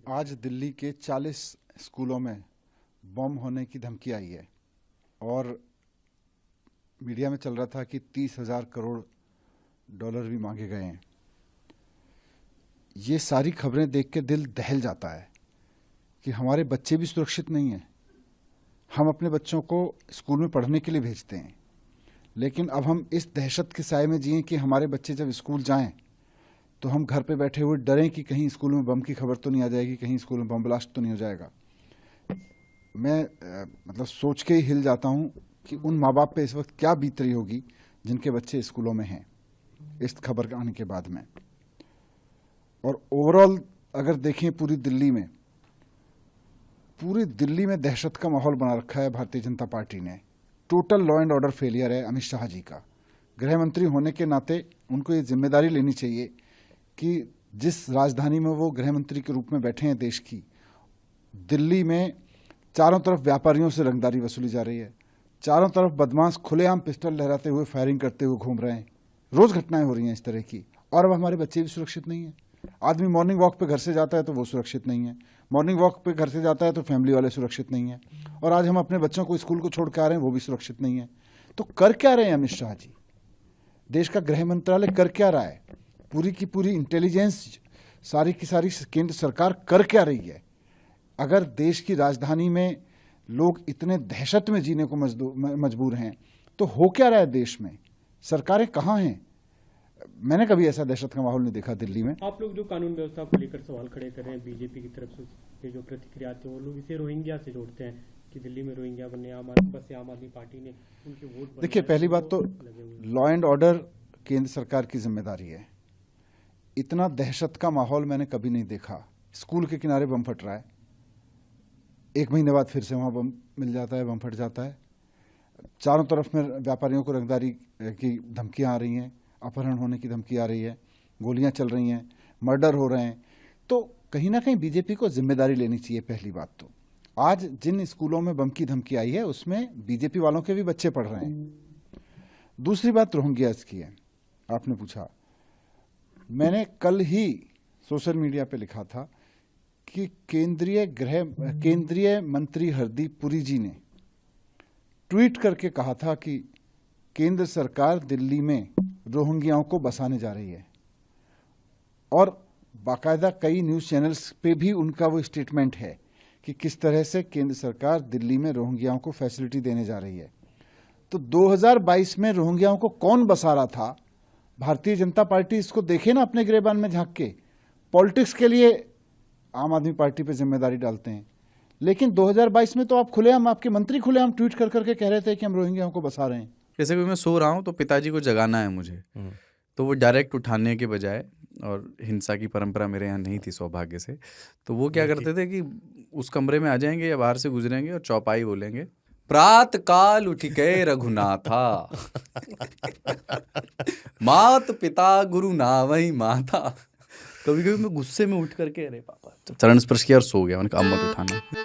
आज दिल्ली के 40 स्कूलों में बम होने की धमकी आई है और मीडिया में चल रहा था कि 30,000 करोड़ डॉलर भी मांगे गए हैं। ये सारी खबरें देख के दिल दहल जाता है कि हमारे बच्चे भी सुरक्षित नहीं हैं। हम अपने बच्चों को स्कूल में पढ़ने के लिए भेजते हैं, लेकिन अब हम इस दहशत के साए में जिए कि हमारे बच्चे जब स्कूल जाएं तो हम घर पे बैठे हुए डरें कि कहीं स्कूल में बम की खबर तो नहीं आ जाएगी, कहीं स्कूल में बम ब्लास्ट तो नहीं हो जाएगा। मैं सोच के ही हिल जाता हूं कि उन माँ बाप पे इस वक्त क्या बीत रही होगी जिनके बच्चे स्कूलों में हैं इस खबर आने के बाद में। और ओवरऑल अगर देखें पूरी दिल्ली में दहशत का माहौल बना रखा है भारतीय जनता पार्टी ने। Total law and order failure है अमित शाह जी का। गृह मंत्री होने के नाते उनको ये जिम्मेदारी लेनी चाहिए कि जिस राजधानी में वो गृह मंत्री के रूप में बैठे हैं देश की, दिल्ली में चारों तरफ व्यापारियों से रंगदारी वसूली जा रही है, चारों तरफ बदमाश खुलेआम पिस्टल लहराते हुए फायरिंग करते हुए घूम रहे हैं। रोज घटनाएं हो रही हैं इस तरह की, और अब हमारे बच्चे भी सुरक्षित नहीं हैं। आदमी मॉर्निंग वॉक पे घर से जाता है तो वो सुरक्षित नहीं है, मॉर्निंग वॉक पे घर से जाता है तो फैमिली वाले सुरक्षित नहीं है, और आज हम अपने बच्चों को स्कूल को छोड़ के आ रहे हैं वो भी सुरक्षित नहीं है। तो कर क्या रहे हैं अमित शाह जी? देश का गृह मंत्रालय कर क्या रहा है? पूरी की पूरी इंटेलिजेंस, सारी की सारी केंद्र सरकार कर क्या रही है? अगर देश की राजधानी में लोग इतने दहशत में जीने को मजबूर हैं तो हो क्या रहा है देश में? सरकारें कहाँ हैं? मैंने कभी ऐसा दहशत का माहौल नहीं देखा दिल्ली में। आप लोग जो कानून व्यवस्था को लेकर सवाल खड़े कर रहे हैं, बीजेपी की तरफ से जो प्रतिक्रिया आती है वो लोग इसे रोहिंग्या से जोड़ते हैं कि दिल्ली में रोहिंग्या बनने आम आदमी पार्टी ने उनके वोट। देखिए, पहली बात तो लॉ एंड ऑर्डर केंद्र सरकार की जिम्मेदारी है। इतना दहशत का माहौल मैंने कभी नहीं देखा। स्कूल के किनारे बम फट रहा है, 1 महीने बाद फिर से वहां बम मिल जाता है, बम फट जाता है। चारों तरफ में व्यापारियों को रंगदारी की धमकियां आ रही हैं, अपहरण होने की धमकी आ रही है, गोलियां चल रही हैं, मर्डर हो रहे हैं। तो कहीं ना कहीं बीजेपी को जिम्मेदारी लेनी चाहिए। पहली बात तो आज जिन स्कूलों में बम की धमकी आई है उसमें बीजेपी वालों के भी बच्चे पढ़ रहे हैं। दूसरी बात रोहिंग्यास की है, आपने पूछा। मैंने कल ही सोशल मीडिया पे लिखा था कि केंद्रीय मंत्री हरदीप पुरी जी ने ट्वीट करके कहा था कि केंद्र सरकार दिल्ली में रोहिंग्याओं को बसाने जा रही है, और बाकायदा कई न्यूज चैनल्स पे भी उनका वो स्टेटमेंट है कि किस तरह से केंद्र सरकार दिल्ली में रोहिंग्याओं को फैसिलिटी देने जा रही है। तो 2022 में रोहिंग्याओं को कौन बसा रहा था? भारतीय जनता पार्टी इसको देखे ना अपने गिरेबान में झांक के। पॉलिटिक्स के लिए आम आदमी पार्टी पे जिम्मेदारी डालते हैं, लेकिन 2022 में तो आप खुलेआम, आपके मंत्री खुलेआम ट्वीट कर करके कह रहे थे कि हम रोहिंग्याओं को बसा रहे हैं। जैसे कि मैं सो रहा हूँ तो पिताजी को जगाना है मुझे, तो वो डायरेक्ट उठाने के बजाय, और हिंसा की परंपरा मेरे यहाँ नहीं थी सौभाग्य से, तो वो क्या करते थे कि उस कमरे में आ जाएंगे या बाहर से गुजरेंगे और चौपाई बोलेंगे, प्रात काल उठ के रघुनाथा मात पिता गुरु नावई माता। कभी कभी मैं गुस्से में उठ करके अरे पापा चरण स्पर्श किया और सो गया। मैंने कहा अब मत उठाना।